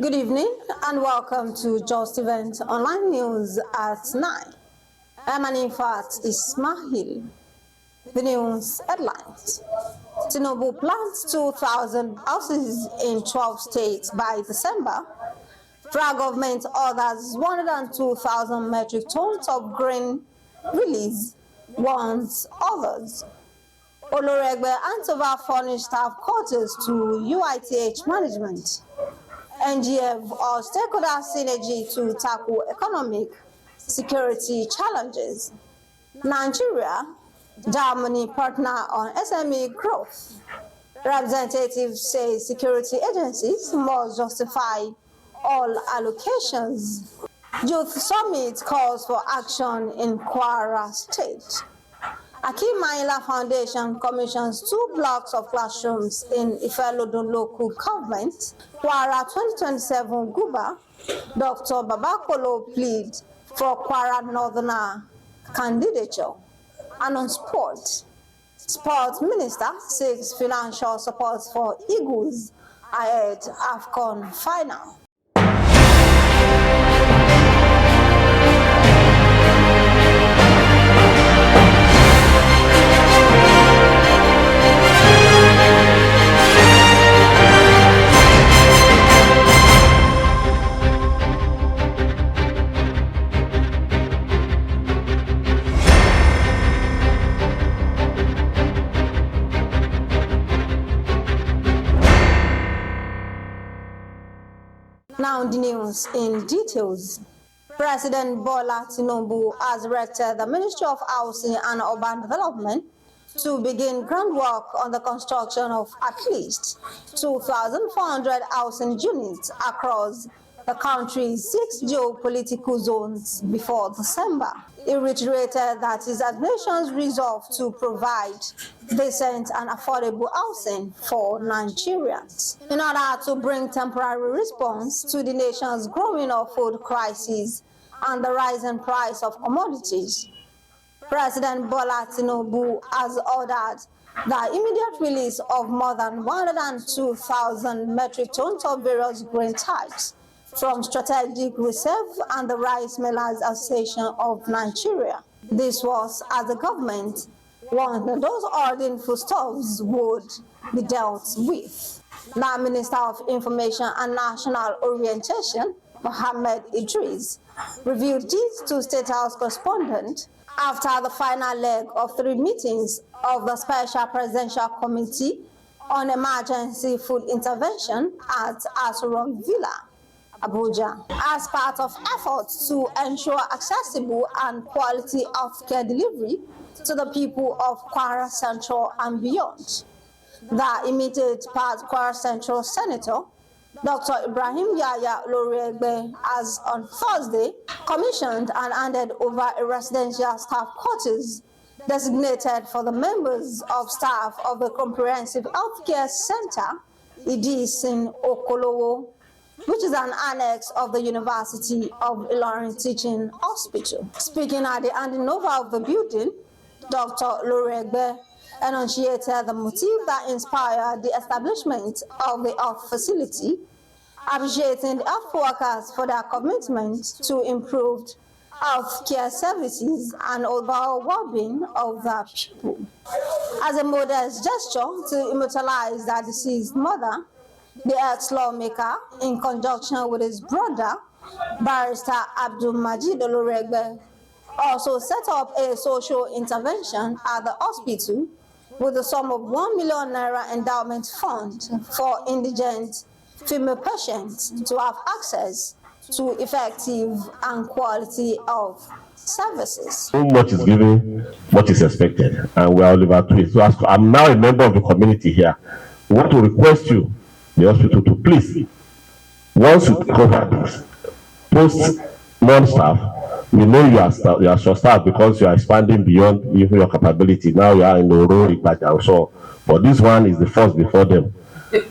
Good evening and welcome to Justeventonline News at 9. I'm Anifat Ismail. The news headlines. Tinubu plans 2,000 houses in 12 states by December. Federal government orders 102,000 metric tons of grain release, warns others. Oloriegbe hands over furnished staff quarters to UITH management. NGF or stakeholder synergy to tackle economic security challenges. Nigeria, Germany partner on SME growth. Representatives say security agencies must justify all allocations. Youth Summit calls for action in Kwara State. Akeem Ayinla Foundation commissions 2 blocks of classrooms in Ifelodun local government. Kwara 2027 Guber, Dr. Kolo plead for Kwara Northerner candidature. And on sport, Sports Minister seeks financial support for Eagles ahead AFCON final. Now the news in details. President Bola Tinubu has directed the Ministry of Housing and Urban Development to begin groundwork on the construction of at least 2,400 housing units across the country's 6 geopolitical zones before December. He reiterated that his administration's resolve to provide decent and affordable housing for Nigerians in order to bring temporary response to the nation's growing food crisis and the rising price of commodities. President Bola Tinubu has ordered the immediate release of more than 102,000 metric tons of various grain types from Strategic Reserve and the Rice Millers Association of Nigeria. This was as the government warned those hoarding foodstuffs would be dealt with. Now, Minister of Information and National Orientation, Mohammed Idris, reviewed this to State House correspondent after the final leg of 3 meetings of the Special Presidential Committee on Emergency Food Intervention at Asurong Villa, Abuja, as part of efforts to ensure accessible and quality healthcare delivery to the people of Kwara Central and beyond. The immediate part Kwara Central Senator, Dr. Ibrahim Yaya Oloriegbe, has on Thursday commissioned and handed over a residential staff quarters designated for the members of staff of the Comprehensive Healthcare Center, IDIS in Okolowo, which is an annex of the University of Ilorin Teaching Hospital. Speaking at the handing over of the building, Dr. Oloriegbe enunciated the motive that inspired the establishment of the health facility, appreciating the health workers for their commitment to improved health care services and overall well-being of the people. As a modest gesture to immortalize the deceased mother, the ex-lawmaker, in conjunction with his brother, Barrister Abdul Majid Oloriegbe, also set up a social intervention at the hospital with a sum of 1 million naira endowment fund for indigent female patients to have access to effective and quality of services. So much is given, what is expected, and we are all over to it. So as I'm now a member of the community here, we want to request you, the hospital, to please, once you cover this, post non-staff. We know you are short-staffed because you are expanding beyond even your capability. Now you are in the role, so, but this one is the first before them,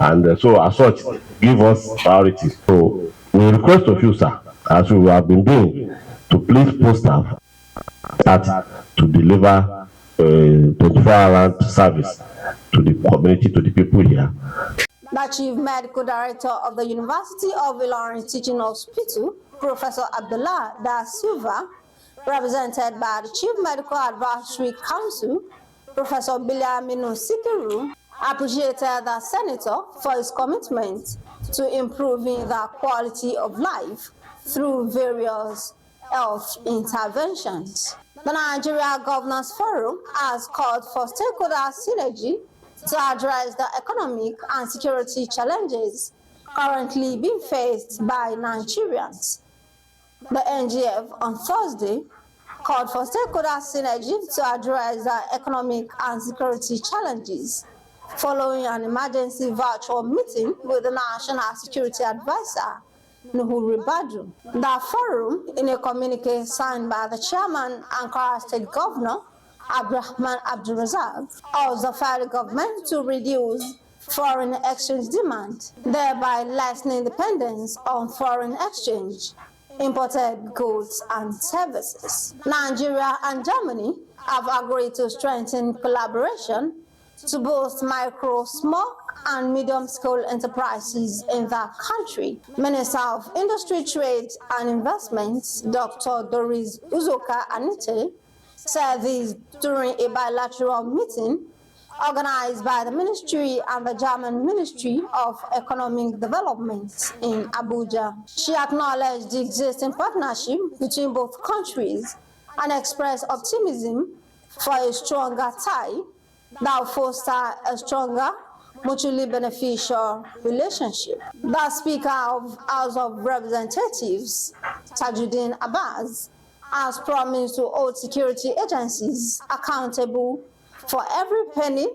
and so as such, give us priority. So we request of you, sir, as we have been doing, to please post staff start to deliver 24-hour service to the community, to the people here. The Chief Medical Director of the University of Ilorin Teaching Hospital, Professor Abdullah Da Silva, represented by the Chief Medical Advisory Council, Professor Biliaminu Sikiru, appreciated the Senator for his commitment to improving the quality of life through various health interventions. The Nigeria Governors Forum has called for stakeholder synergy to address the economic and security challenges currently being faced by Nigerians. The NGF on Thursday called for stakeholder synergy to address the economic and security challenges following an emergency virtual meeting with the National Security Advisor, Nuhu Ribadu. The forum, in a communique signed by the chairman and Kwara State Governor, Abdurrahman Abdulrazak, urged the federal government to reduce foreign exchange demand, thereby lessening dependence on foreign exchange, imported goods and services. Nigeria and Germany have agreed to strengthen collaboration to boost micro, small, and medium-scale enterprises in the country. Minister of Industry, Trade and Investments, Dr. Doris Uzoka Anite, said this during a bilateral meeting organized by the Ministry and the German Ministry of Economic Development in Abuja. She acknowledged the existing partnership between both countries and expressed optimism for a stronger tie that will foster a stronger, mutually beneficial relationship. The Speaker of House of Representatives, Tajuddin Abbas, has promised to hold security agencies accountable for every penny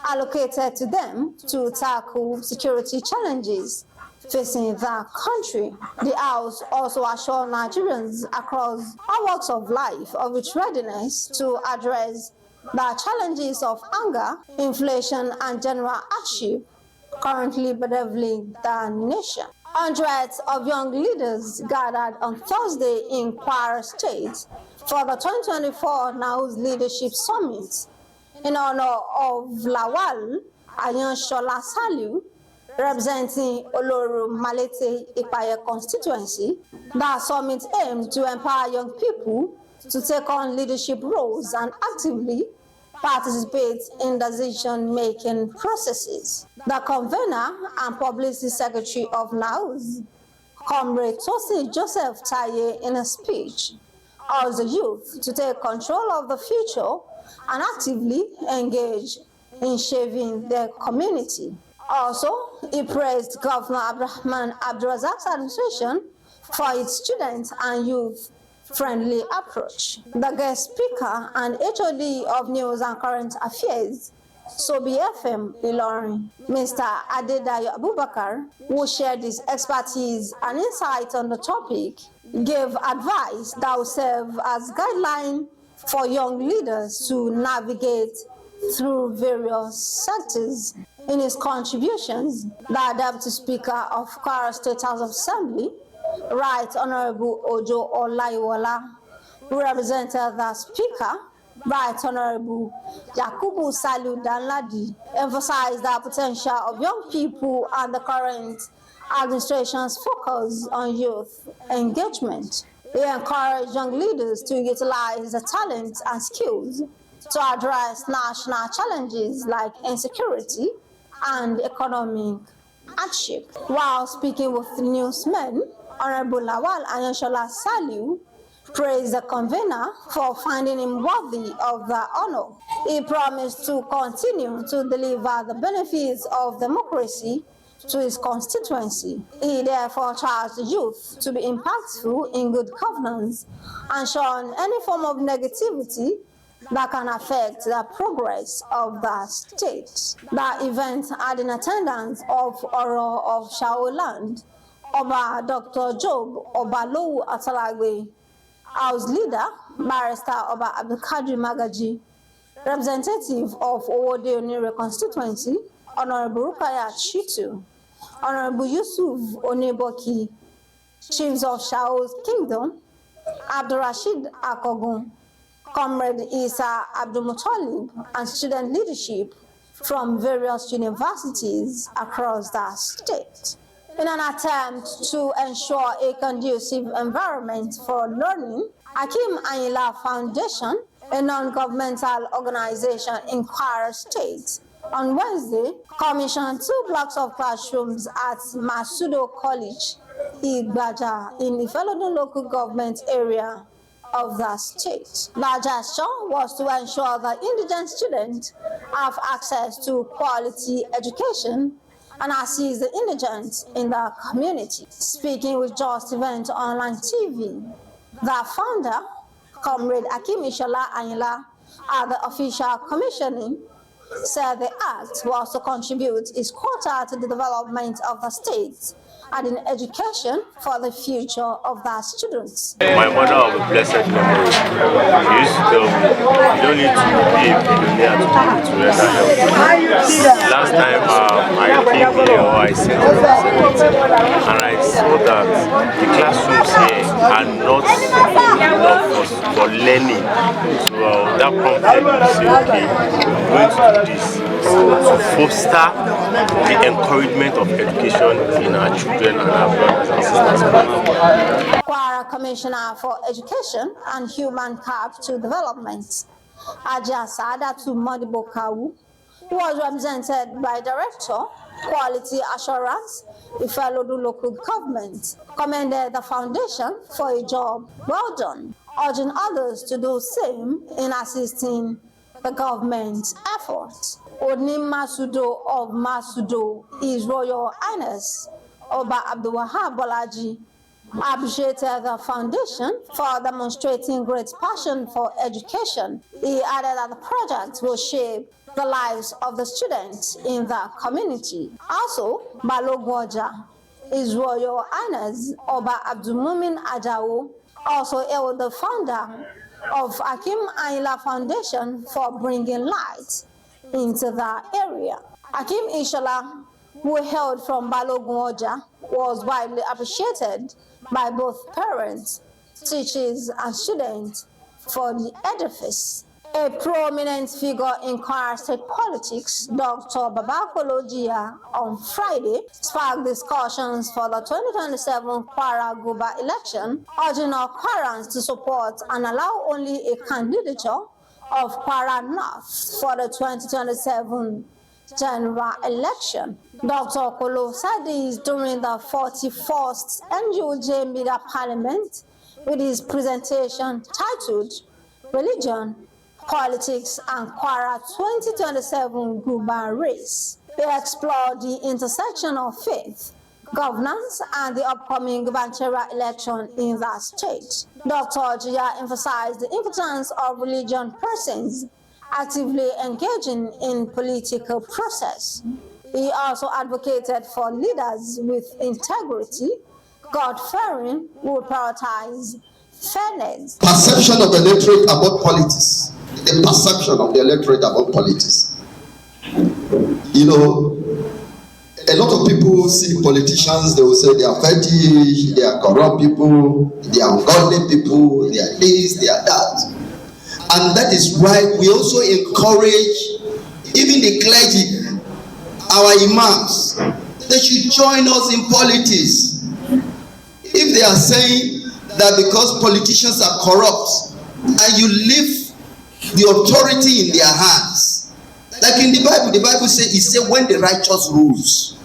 allocated to them to tackle security challenges facing the country. The House also assured Nigerians across all walks of life of its readiness to address the challenges of hunger, inflation, and general hardship currently bedeviling the nation. Hundreds of young leaders gathered on Thursday in Kwara State for the 2024 NAU's Leadership Summit in honor of Lawal Ayanshola Saliu, representing Oloru Malete Ipaye constituency. The summit aimed to empower young people to take on leadership roles and actively participate in decision-making processes. The convener and publicity secretary of NAUS, Comrade Tosin Joseph Taye, in a speech, urged the youth to take control of the future and actively engage in shaping their community. Also, he praised Governor Abdurrahman Abdulrazak's administration for its student and youth-friendly approach. The guest speaker and HOD of News and Current Affairs, Sobi FM Ilorin, Mr. Adedayo Abubakar, who shared his expertise and insight on the topic, gave advice that will serve as guideline for young leaders to navigate through various sectors. In his contributions, the Deputy Speaker of Kwara State House of Assembly, Right Honorable Ojo Olaiwola, who represented the Speaker, Right Honorable Yakubu Salu Danladi, emphasized the potential of young people and the current administration's focus on youth engagement. He encouraged young leaders to utilize their talents and skills to address national challenges like insecurity and economic hardship. While speaking with the newsmen, Honorable Lawal Ayanshola Saliu praised the convener for finding him worthy of the honor. He promised to continue to deliver the benefits of democracy to his constituency. He therefore charged the youth to be impactful in good governance and shun any form of negativity that can affect the progress of the state. The event had in attendance of Oro of Shaoland, Oba Dr. Job Obalowu Atalagbe, House Leader, Barrister Oba Abdulkadir Magaji, representative of Owode Onire constituency, Honorable Rukaya Chitu, Honorable Yusuf Oneboki, Chiefs of Shao's Kingdom, Abdurrashid Akogun, Comrade Isa Abdulmutalib, and student leadership from various universities across the state. In an attempt to ensure a conducive environment for learning, Akeem Ayinla Foundation, a non-governmental organization in Kwara State, on Wednesday commissioned 2 blocks of classrooms at Masudo College, Igbaja, in Ifelodun local government area of the state. The gesture was to ensure that indigent students have access to quality education and assist the indigent in the community. Speaking with Justeventonline TV, the founder, Comrade Akeem Ayinla, at the official commissioning, said the act was to contribute its quota to the development of the state and in education for the future of the students. My mother of a blessed memory, she used to tell me, you don't need to be a billionaire to render help. Last time I came here, or I sent and I saw that the classrooms here are not enough for learning. So that prompted me to say, okay, I'm going to do this to foster the encouragement of education in our children and our brothers and sisters. Kwara Commissioner for Education and Human Capital Development, Aja Sadatu Modibo Kawu, who was represented by Director, Quality Assurance, Ifelodun Local Government, commended the foundation for a job well done, urging others to do the same in assisting the government's efforts. Odnim Masudo of Masudo, His Royal Highness Oba Abdulwahab Bolaji, appreciated the foundation for demonstrating great passion for education. He added that the project will shape the lives of the students in the community. Also, Balogwaja, His Royal Highness Oba Abdulmumin Ajao, also hailed the founder of Akeem Ayinla Foundation for bringing light into the area. Akeem Ayinla, who hailed from Balogwaja, was widely appreciated by both parents, teachers, and students for the edifice. A prominent figure in Kwara State politics, Dr. Kolo, on Friday, sparked discussions for the 2027 Kwara Guber election, urging all Kwarans to support and allow only a candidature of Kwara North for the 2027 general election. Dr. Kolo said this during the 41st NUJ Media Parliament with his presentation titled Religion, Politics and Kwara 2027 Guber Race. They explored the intersection of faith, governance, and the upcoming gubernatorial election in that state. Dr. Jia emphasized the importance of religion persons actively engaging in political process. He also advocated for leaders with integrity, God-fearing, who would prioritize fairness. Perception of the electorate about politics. The perception of the electorate about politics. You know, a lot of people see politicians, they will say they are fetish, they are corrupt people, they are ungodly people, they are this, they are that. And that is why we also encourage even the clergy, our imams, they should join us in politics. If they are saying that because politicians are corrupt and you leave the authority in their hands, like in the Bible says, it said when the righteous rules.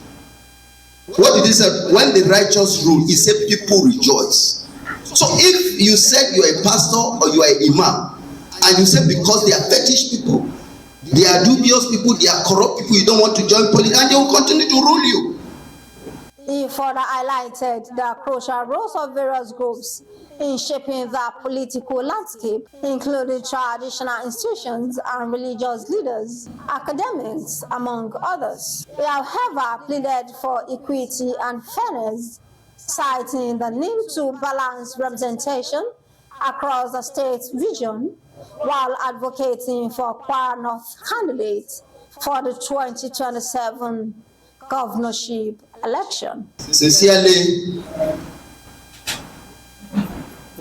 What did it say? When the righteous rule, it said people rejoice. So if you said you are a pastor or you are an imam, and you say because they are fetish people, they are dubious people, they are corrupt people, you don't want to join politics, and they will continue to rule you. He further highlighted the crucial roles of various groups in shaping the political landscape, including traditional institutions and religious leaders, academics, among others. He, however, pleaded for equity and fairness, citing the need to balance representation across the state's vision, while advocating for Kwara North candidates for the 2027 governorship election. Sincerely,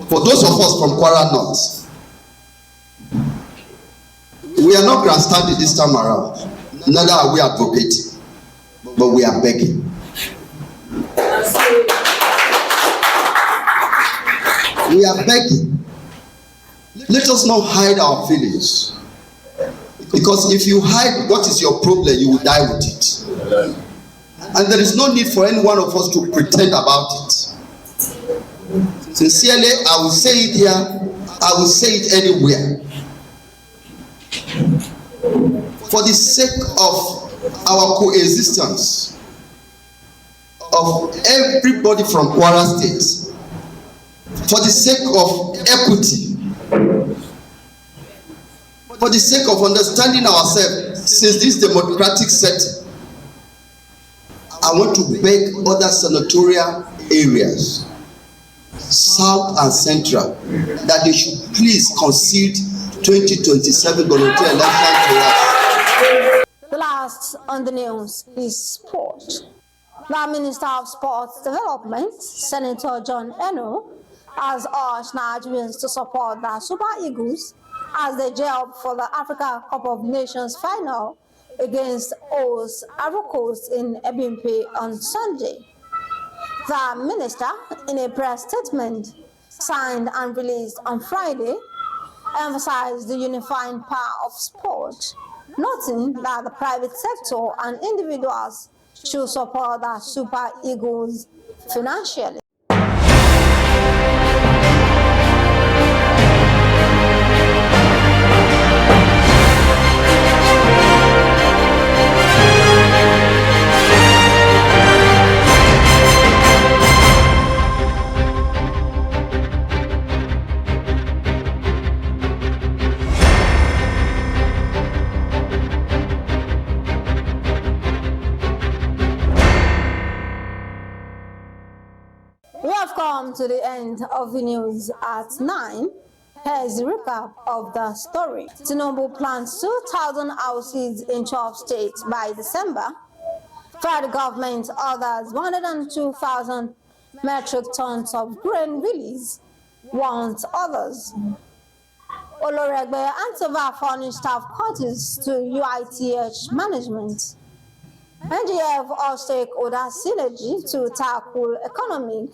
for those of us from Kwara North, we are not grandstanding this time around. neither are we advocating, but we are begging. We are begging. Let us not hide our feelings. Because if you hide what is your problem, you will die with it. And there is no need for any one of us to pretend about it. Sincerely, I will say it here, I will say it anywhere. For the sake of our coexistence, of everybody from Kwara State, for the sake of equity, for the sake of understanding ourselves since this democratic setting, I want to beg other senatorial areas, South and Central, that they should please concede 2027 volunteer election to us. The last on the news is sport. The Minister of Sports Development, Senator John Eno, has urged Nigerians to support the Super Eagles as they gel for the Africa Cup of Nations final against host Ivory Coast in Ebimpe on Sunday. The minister, in a press statement signed and released on Friday, emphasized the unifying power of sport, noting that the private sector and individuals should support the Super Eagles financially. We have come to the end of the news at 9. Here's the recap of the story. Tinubu plans 2,000 houses in 12 states by December. Federal government orders 102,000 metric tons of grain release, warns others. Oloriegbe hands over furnished staff quarters to UITH management. NGF all stakeholder synergy to tackle economic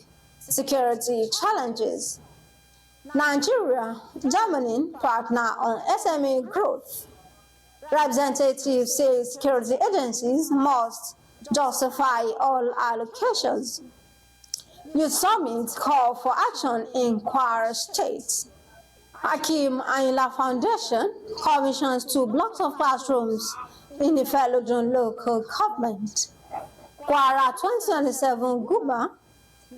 security challenges. Nigeria, Germany partner on SME growth. Representative says security agencies must justify all allocations. Youth Summit call for action in Kwara State. Akeem Ayinla Foundation commissions 2 blocks of classrooms in Ifelodun local government. Kwara 2027 Guber,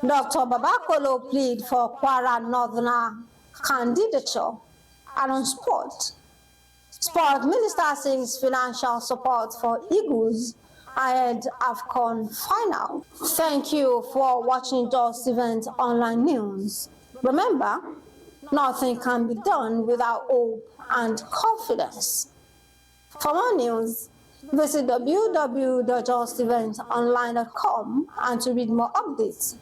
Dr. Kolo plead for Kwara Northern candidature. And on sport, Sport Minister seeks financial support for Eagles ahead AFCON final. Thank you for watching Justeventonline News. Remember, nothing can be done without hope and confidence. For more news, visit www.justeventonline.com and to read more updates.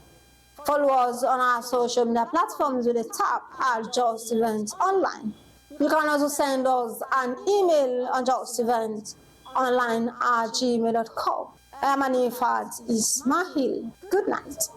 Follow us on our social media platforms with a tap at Justeventonline. You can also send us an email on justeventonline@gmail.com. My name is Ismail. Good night.